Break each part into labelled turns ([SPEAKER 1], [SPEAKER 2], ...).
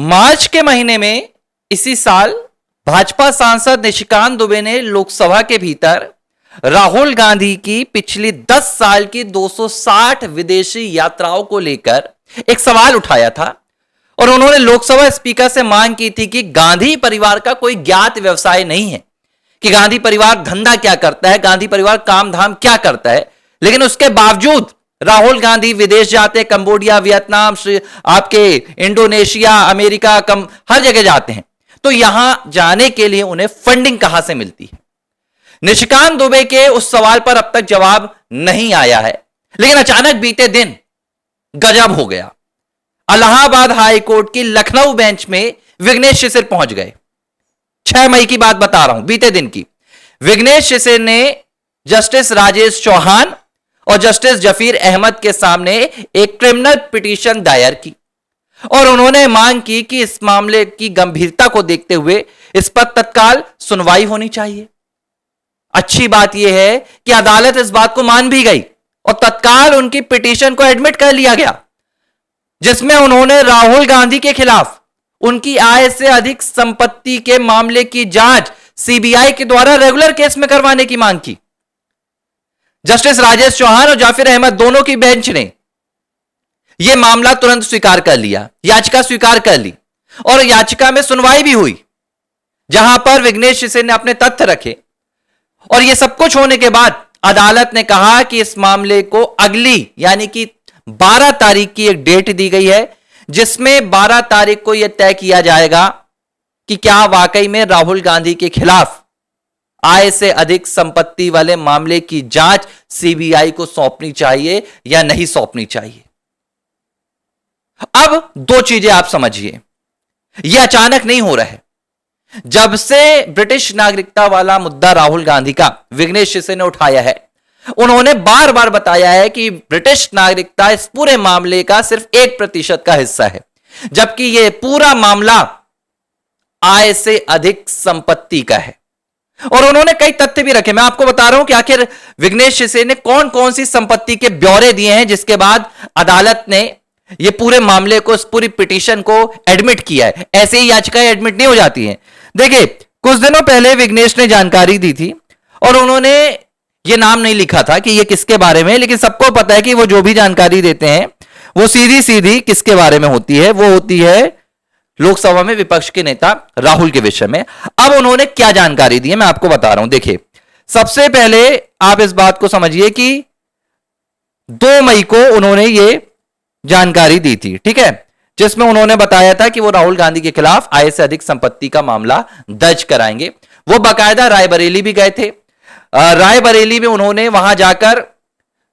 [SPEAKER 1] मार्च के महीने में इसी साल भाजपा सांसद निशिकांत दुबे ने लोकसभा के भीतर राहुल गांधी की पिछली 10 साल की 260 विदेशी यात्राओं को लेकर एक सवाल उठाया था और उन्होंने लोकसभा स्पीकर से मांग की थी कि गांधी परिवार का कोई ज्ञात व्यवसाय नहीं है, कि गांधी परिवार धंधा क्या करता है, गांधी परिवार काम धाम क्या करता है। लेकिन उसके बावजूद राहुल गांधी विदेश जाते, कंबोडिया, वियतनाम, आपके इंडोनेशिया, अमेरिका, हर जगह जाते हैं, तो यहां जाने के लिए उन्हें फंडिंग कहां से मिलती है। निशिकांत दुबे के उस सवाल पर अब तक जवाब नहीं आया है, लेकिन अचानक बीते दिन गजब हो गया। इलाहाबाद हाई कोर्ट की लखनऊ बेंच में विघ्नेश शिशिर पहुंच गए। 6 मई की बात बता रहा हूं, बीते दिन की। विघ्नेश शिशिर ने जस्टिस राजेश चौहान और जस्टिस जफीर अहमद के सामने एक क्रिमिनल पिटीशन दायर की और उन्होंने मांग की कि इस मामले की गंभीरता को देखते हुए इस पर तत्काल सुनवाई होनी चाहिए। अच्छी बात यह है कि अदालत इस बात को मान भी गई और तत्काल उनकी पिटीशन को एडमिट कर लिया गया, जिसमें उन्होंने राहुल गांधी के खिलाफ उनकी आय से अधिक संपत्ति के मामले की जांच सीबीआई के द्वारा रेगुलर केस में करवाने की मांग की। जस्टिस राजेश चौहान और जाफिर अहमद दोनों की बेंच ने यह मामला तुरंत स्वीकार कर लिया, याचिका स्वीकार कर ली और याचिका में सुनवाई भी हुई, जहां पर विघ्नेश शिशिर ने अपने तथ्य रखे। और यह सब कुछ होने के बाद अदालत ने कहा कि इस मामले को अगली यानी कि 12 तारीख की एक डेट दी गई है, जिसमें 12 तारीख को यह तय किया जाएगा कि क्या वाकई में राहुल गांधी के खिलाफ आय से अधिक संपत्ति वाले मामले की जांच सीबीआई को सौंपनी चाहिए या नहीं सौंपनी चाहिए। अब 2 चीजें आप समझिए, यह अचानक नहीं हो रहा है। जब से ब्रिटिश नागरिकता वाला मुद्दा राहुल गांधी का विघ्नेश शिशिर ने उठाया है, उन्होंने बार बार बताया है कि ब्रिटिश नागरिकता इस पूरे मामले का सिर्फ 1% का हिस्सा है, जबकि यह पूरा मामला आय से अधिक संपत्ति का है। और उन्होंने कई तथ्य भी रखे। मैं आपको बता रहा हूं कि आखिर विघ्नेश शिशिर ने कौन कौन सी संपत्ति के ब्यौरे दिए हैं, जिसके बाद अदालत ने यह पूरे मामले को, इस पूरी पिटीशन को एडमिट किया है। ऐसे ही याचिकाएं एडमिट नहीं हो जाती हैं। देखिए, कुछ दिनों पहले विघ्नेश ने जानकारी दी थी और उन्होंने ये नाम नहीं लिखा था कि ये किसके बारे में, लेकिन सबको पता है कि वो जो भी जानकारी देते हैं वो सीधी सीधी किसके बारे में होती है, वो होती है लोकसभा में विपक्ष के नेता राहुल के विषय में। अब उन्होंने क्या जानकारी दी है मैं आपको बता रहा हूं। देखिए, सबसे पहले आप इस बात को समझिए कि 2 मई को उन्होंने ये जानकारी दी थी, ठीक है, जिसमें उन्होंने बताया था कि वो राहुल गांधी के खिलाफ आय से अधिक संपत्ति का मामला दर्ज कराएंगे। वो बाकायदा रायबरेली भी गए थे। रायबरेली में उन्होंने वहां जाकर,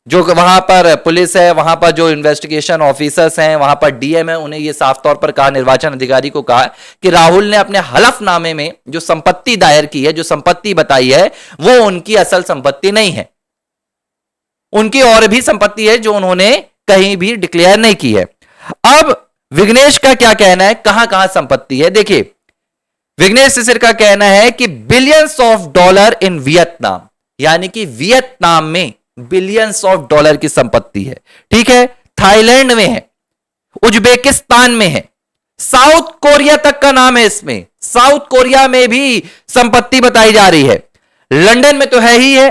[SPEAKER 1] जो वहां पर पुलिस है, वहां पर जो इन्वेस्टिगेशन ऑफिसर्स हैं, वहां पर डीएम है, उन्हें यह साफ तौर पर कहा, निर्वाचन अधिकारी को कहा कि राहुल ने अपने हलफनामे में जो संपत्ति दायर की है, जो संपत्ति बताई है, वो उनकी असल संपत्ति नहीं है। उनकी और भी संपत्ति है जो उन्होंने कहीं भी डिक्लेयर नहीं की है। अब विघ्नेश का क्या कहना है, कहां कहां संपत्ति है? देखिए, विघ्नेश शिशिर का कहना है कि billions of dollar in Vietnam, यानी कि वियतनाम में बिलियंस ऑफ डॉलर की संपत्ति है, ठीक है, थाईलैंड में है, उज्बेकिस्तान में है, साउथ कोरिया तक का नाम है इसमें, साउथ कोरिया में भी संपत्ति बताई जा रही है, लंदन में तो है ही है,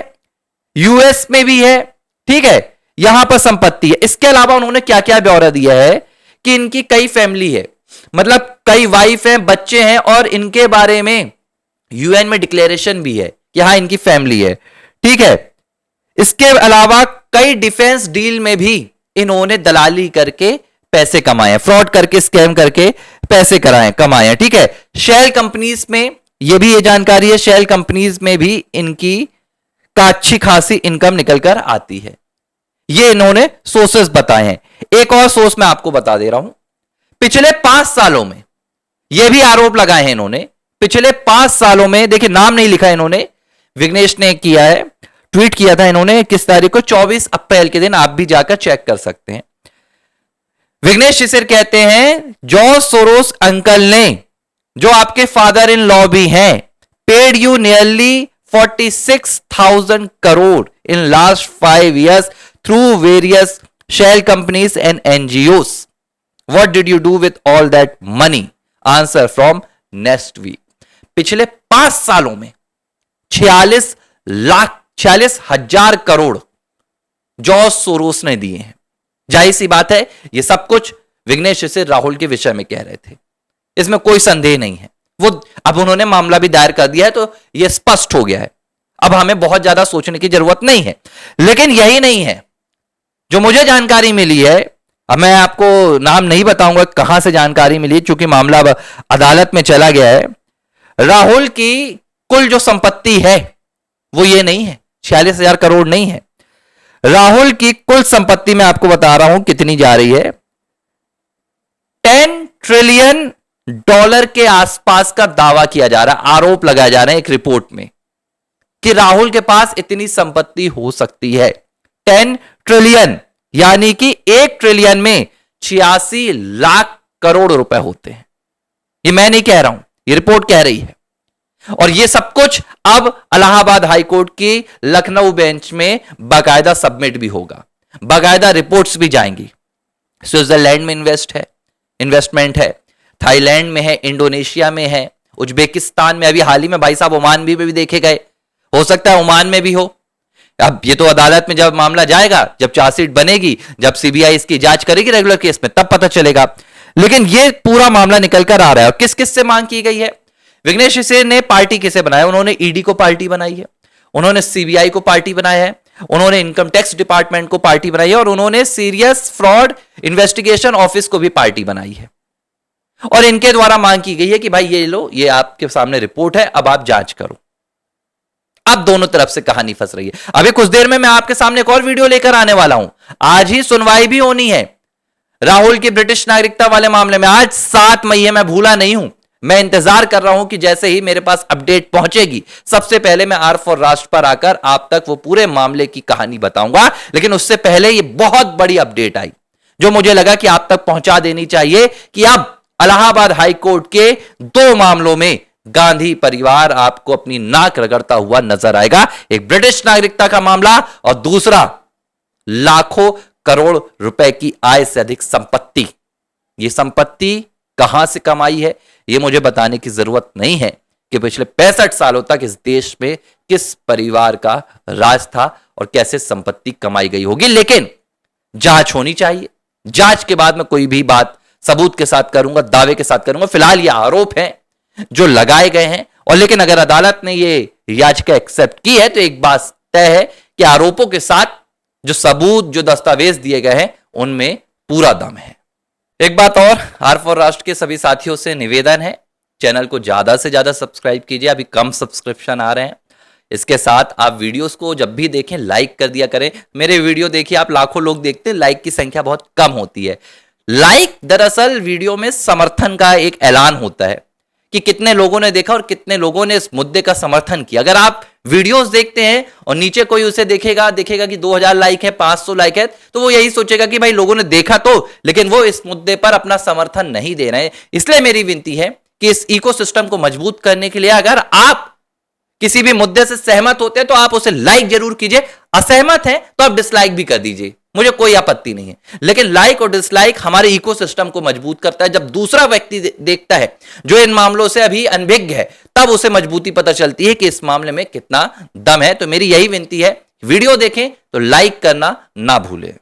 [SPEAKER 1] यूएस में भी है, ठीक है, यहां पर संपत्ति है। इसके अलावा उन्होंने क्या क्या ब्यौरा दिया है कि इनकी कई फैमिली है, मतलब कई वाइफ हैं, बच्चे हैं, और इनके बारे में यूएन में डिक्लेरेशन भी है कि हां इनकी फैमिली है, ठीक है। इसके अलावा कई डिफेंस डील में भी इन्होंने दलाली करके पैसे कमाए, फ्रॉड करके, स्कैम करके पैसे कमाए, ठीक है। शेल कंपनीज में यह भी ये जानकारी है, शेल कंपनीज में भी इनकी का अच्छी खासी इनकम निकलकर आती है। ये इन्होंने सोर्सेस बताए हैं। एक और सोर्स मैं आपको बता दे रहा हूं, पिछले 5 सालों में यह भी आरोप लगाए हैं इन्होंने, पिछले 5 सालों में, देखिए नाम नहीं लिखा इन्होंने, विघ्नेश ने किया है, ट्वीट किया था इन्होंने किस तारीख को, 24 अप्रैल के दिन, आप भी जाकर चेक कर सकते हैं। विघ्नेश शिशिर कहते हैं, जॉर्ज सोरोस अंकल ने, जो आपके फादर इन लॉ भी हैं, paid you nearly 46,000 crore in last 5 years through various shell companies and NGOs. What did you do with all that money? Answer from next week. पिछले 5 सालों में 46,00,000 करोड़ जॉर्ज सोरोस ने दिए हैं। जाहिर सी बात है, यह सब कुछ विघ्नेश शिशिर राहुल के विषय में कह रहे थे, इसमें कोई संदेह नहीं है। वो अब उन्होंने मामला भी दायर कर दिया है, तो यह स्पष्ट हो गया है। अब हमें बहुत ज्यादा सोचने की जरूरत नहीं है। लेकिन यही नहीं है, जो मुझे जानकारी मिली है, अब मैं आपको नाम नहीं बताऊंगा कहां से जानकारी मिली, क्योंकि मामला अब अदालत में चला गया है। राहुल की कुल जो संपत्ति है वो ये नहीं है, 46,000 करोड़ नहीं है। राहुल की कुल संपत्ति मैं आपको बता रहा हूं कितनी जा रही है, 10 ट्रिलियन डॉलर के आसपास का दावा किया जा रहा है, आरोप लगाया जा रहा है एक रिपोर्ट में कि राहुल के पास इतनी संपत्ति हो सकती है। 10 ट्रिलियन यानी कि 1 ट्रिलियन में 86 लाख करोड़ रुपए होते हैं। ये मैं नहीं कह रहा हूं, ये रिपोर्ट कह रही है। और ये सब कुछ अब इलाहाबाद हाईकोर्ट की लखनऊ बेंच में बाकायदा सबमिट भी होगा, बाकायदा रिपोर्ट्स भी जाएंगी। स्विट्जरलैंड में इन्वेस्टमेंट है, थाईलैंड में है, इंडोनेशिया में है, उज्बेकिस्तान में, अभी हाल ही में भाई साहब ओमान भी देखे गए, हो सकता है ओमान में भी हो। अब ये तो अदालत में जब मामला जाएगा, जब चार्जशीट बनेगी, जब सीबीआई इसकी जांच करेगी रेगुलर केस में, तब पता चलेगा। लेकिन ये पूरा मामला निकल कर आ रहा है। और किस किस से मांग की गई है? विघ्नेश शिशिर ने पार्टी किसे बनाया? उन्होंने ईडी को पार्टी बनाई है, उन्होंने सीबीआई को पार्टी बनाया है, उन्होंने इनकम टैक्स डिपार्टमेंट को पार्टी बनाई है, और उन्होंने सीरियस फ्रॉड इन्वेस्टिगेशन ऑफिस को भी पार्टी बनाई है। और इनके द्वारा मांग की गई है कि भाई ये लो, ये आपके सामने रिपोर्ट है, अब आप जांच करो। अब दोनों तरफ से कहानी फंस रही है। अभी कुछ देर में मैं आपके सामने एक और वीडियो लेकर आने वाला हूं। आज ही सुनवाई भी होनी है राहुल की ब्रिटिश नागरिकता वाले मामले में। आज 7 मई है, मैं भूला नहीं हूं। मैं इंतजार कर रहा हूं कि जैसे ही मेरे पास अपडेट पहुंचेगी, सबसे पहले मैं आर फॉर राष्ट्र पर आकर आप तक वो पूरे मामले की कहानी बताऊंगा। लेकिन उससे पहले ये बहुत बड़ी अपडेट आई जो मुझे लगा कि आप तक पहुंचा देनी चाहिए कि अब इलाहाबाद हाईकोर्ट के 2 मामलों में गांधी परिवार आपको अपनी नाक रगड़ता हुआ नजर आएगा। एक ब्रिटिश नागरिकता का मामला और दूसरा लाखों करोड़ रुपए की आय से अधिक संपत्ति। यह संपत्ति कहां से कमाई है यह मुझे बताने की जरूरत नहीं है कि पिछले 65 सालों तक इस देश में किस परिवार का राज था और कैसे संपत्ति कमाई गई होगी। लेकिन जांच होनी चाहिए। जांच के बाद मैं कोई भी बात सबूत के साथ करूंगा, दावे के साथ करूंगा। फिलहाल ये आरोप हैं जो लगाए गए हैं, और लेकिन अगर अदालत ने ये याचिका एक्सेप्ट की है तो एक बात तय है कि आरोपों के साथ जो सबूत, जो दस्तावेज दिए गए हैं, उनमें पूरा दम है। एक बात और, आर फॉर राष्ट्र के सभी साथियों से निवेदन है, चैनल को ज्यादा से ज्यादा सब्सक्राइब कीजिए। अभी कम सब्सक्रिप्शन आ रहे हैं। इसके साथ आप वीडियोस को जब भी देखें लाइक कर दिया करें। मेरे वीडियो देखिए आप, लाखों लोग देखते हैं, लाइक की संख्या बहुत कम होती है। लाइक दरअसल वीडियो में समर्थन का एक ऐलान होता है कि कितने लोगों ने देखा और कितने लोगों ने इस मुद्दे का समर्थन किया। अगर आप वीडियोस देखते हैं और नीचे कोई उसे देखेगा कि 2000 लाइक है, 500 लाइक है, तो वो यही सोचेगा कि भाई लोगों ने देखा तो, लेकिन वो इस मुद्दे पर अपना समर्थन नहीं दे रहे हैं। इसलिए मेरी विनती है कि इस इकोसिस्टम को मजबूत करने के लिए अगर आप किसी भी मुद्दे से सहमत होते हैं तो आप उसे लाइक जरूर कीजिए, असहमत हैं तो आप डिसलाइक भी कर दीजिए, मुझे कोई आपत्ति नहीं है। लेकिन लाइक और डिसलाइक हमारे इकोसिस्टम को मजबूत करता है। जब दूसरा व्यक्ति देखता है जो इन मामलों से अभी अनभिज्ञ है, तब उसे मजबूती पता चलती है कि इस मामले में कितना दम है। तो मेरी यही विनती है, वीडियो देखें तो लाइक करना ना भूलें।